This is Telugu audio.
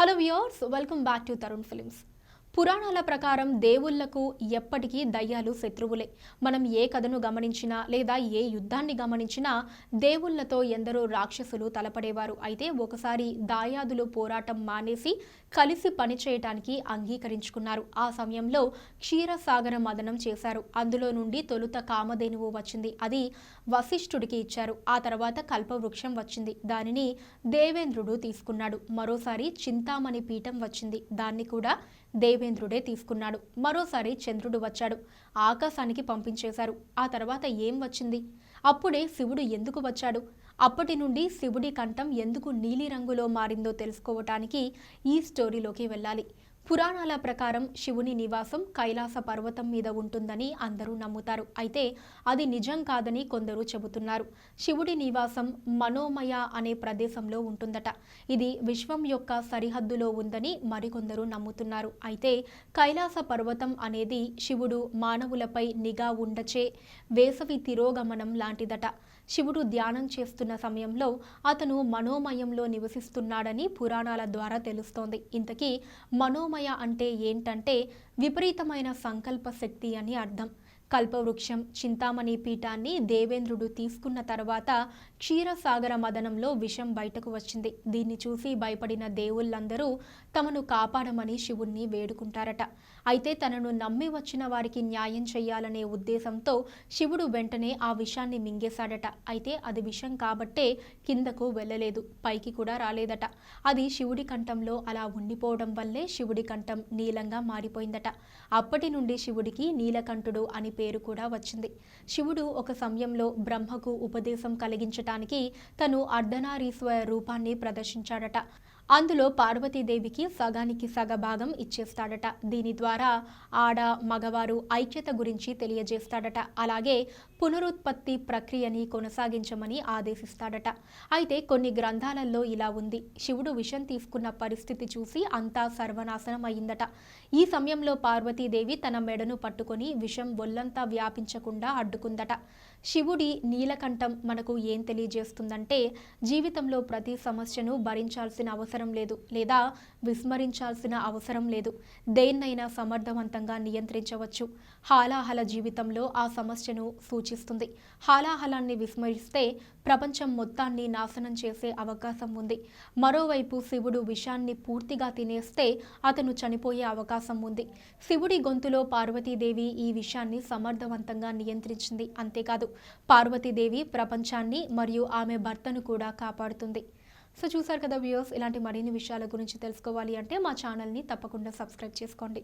Hello viewers, welcome back to Tarun films. పురాణాల ప్రకారం దేవుళ్లకు ఎప్పటికీ దయ్యాలు శత్రువులే. మనం ఏ కథను గమనించినా లేదా ఏ యుద్ధాన్ని గమనించినా దేవుళ్లతో ఎందరో రాక్షసులు తలపడేవారు. అయితే ఒకసారి దాయాదులు పోరాటం మానేసి కలిసి పనిచేయటానికి అంగీకరించుకున్నారు. ఆ సమయంలో క్షీరసాగర మదనం చేశారు. అందులో నుండి తొలుత కామధేనువు వచ్చింది. అది వశిష్ఠుడికి ఇచ్చారు. ఆ తర్వాత కల్పవృక్షం వచ్చింది. దానిని దేవేంద్రుడు తీసుకున్నాడు. మరోసారి చింతామణి పీఠం వచ్చింది. దాన్ని కూడా దేవేంద్రుడే తీసుకున్నాడు. మరోసారి చంద్రుడు వచ్చాడు. ఆకాశానికి పంపించేశారు. ఆ తర్వాత ఏం వచ్చింది? అప్పుడే శివుడు ఎందుకు వచ్చాడు? అప్పటి నుండి శివుడి కంఠం ఎందుకు నీలిరంగులో మారిందో తెలుసుకోవటానికి ఈ స్టోరీలోకి వెళ్ళాలి. పురాణాల ప్రకారం శివుని నివాసం కైలాస పర్వతం మీద ఉంటుందని అందరూ నమ్ముతారు. అయితే అది నిజం కాదని కొందరు చెబుతున్నారు. శివుడి నివాసం మనోమయ అనే ప్రదేశంలో ఉంటుందట. ఇది విశ్వం యొక్క సరిహద్దులో ఉందని మరికొందరు నమ్ముతున్నారు. అయితే కైలాస పర్వతం అనేది శివుడు మానవులపై నిఘా ఉండచే వేసవి తిరోగమనం లాంటిదట. శివుడు ధ్యానం చేస్తున్న సమయంలో అతను మనోమయంలో నివసిస్తున్నాడని పురాణాల ద్వారా తెలుస్తోంది. ఇంతకీ మనోమయ అంటే ఏంటంటే విపరీతమైన సంకల్ప శక్తి అని అర్థం. కల్పవృక్షం, చింతామణి పీఠాన్ని దేవేంద్రుడు తీసుకున్న తర్వాత క్షీరసాగర మదనంలో విషం బయటకు వచ్చింది. దీన్ని చూసి భయపడిన దేవుళ్ళందరూ తమను కాపాడమని శివుణ్ణి వేడుకుంటారట. అయితే తనను నమ్మి వచ్చిన వారికి న్యాయం చేయాలనే ఉద్దేశంతో శివుడు వెంటనే ఆ విషాన్ని మింగేశాడట. అయితే అది విషం కాబట్టే కిందకు వెళ్ళలేదు, పైకి కూడా రాలేదట. అది శివుడి కంఠంలో అలా ఉండిపోవడం వల్లే శివుడి కంఠం నీలంగా మారిపోయిందట. అప్పటి నుండి శివుడికి నీలకంఠుడు అని పేరు కూడా వచ్చింది. శివుడు ఒక సమయంలో బ్రహ్మకు ఉపదేశం కలిగించటానికి తను అర్ధనారీశ్వర రూపాన్ని ప్రదర్శించాడట. అందులో పార్వతీదేవికి సగానికి సగభాగం ఇచ్చేస్తాడట. దీని ద్వారా ఆడ మగవారు ఐక్యత గురించి తెలియజేస్తాడట. అలాగే పునరుత్పత్తి ప్రక్రియని కొనసాగించమని ఆదేశిస్తాడట. అయితే కొన్ని గ్రంథాలలో ఇలా ఉంది: శివుడు విషం తీసుకున్న పరిస్థితి చూసి అంతా సర్వనాశనం అయిందట. ఈ సమయంలో పార్వతీదేవి తన మెడను పట్టుకొని విషం ఒళ్ళంతా వ్యాపించకుండా అడ్డుకుందట. శివుడి నీలకంఠం మనకు ఏం తెలియజేస్తుందంటే, జీవితంలో ప్రతి సమస్యను భరించాల్సిన అవసరం లేదు, లేదా విస్మరించాల్సిన అవసరం లేదు. దేన్నైనా సమర్థవంతంగా నియంత్రించవచ్చు. హాలాహల జీవితంలో ఆ సమస్యను సూచిస్తుంది. హాలాహలాన్ని విస్మరిస్తే ప్రపంచం మొత్తాన్ని నాశనం చేసే అవకాశం ఉంది. మరోవైపు శివుడు విషాన్ని పూర్తిగా తినేస్తే అతను చనిపోయే అవకాశం ఉంది. శివుడి గొంతులో పార్వతీదేవి ఈ విషయాన్ని సమర్థవంతంగా నియంత్రించింది. అంతేకాదు, పార్వతీదేవి ప్రపంచాన్ని మరియు ఆమె భర్తను కూడా కాపాడుతుంది. సో చూసారు కదా వ్యూయర్స్, ఇలాంటి మరిన్ని విషయాల గురించి తెలుసుకోవాలి అంటే మా ఛానల్ని తప్పకుండా సబ్స్క్రైబ్ చేసుకోండి.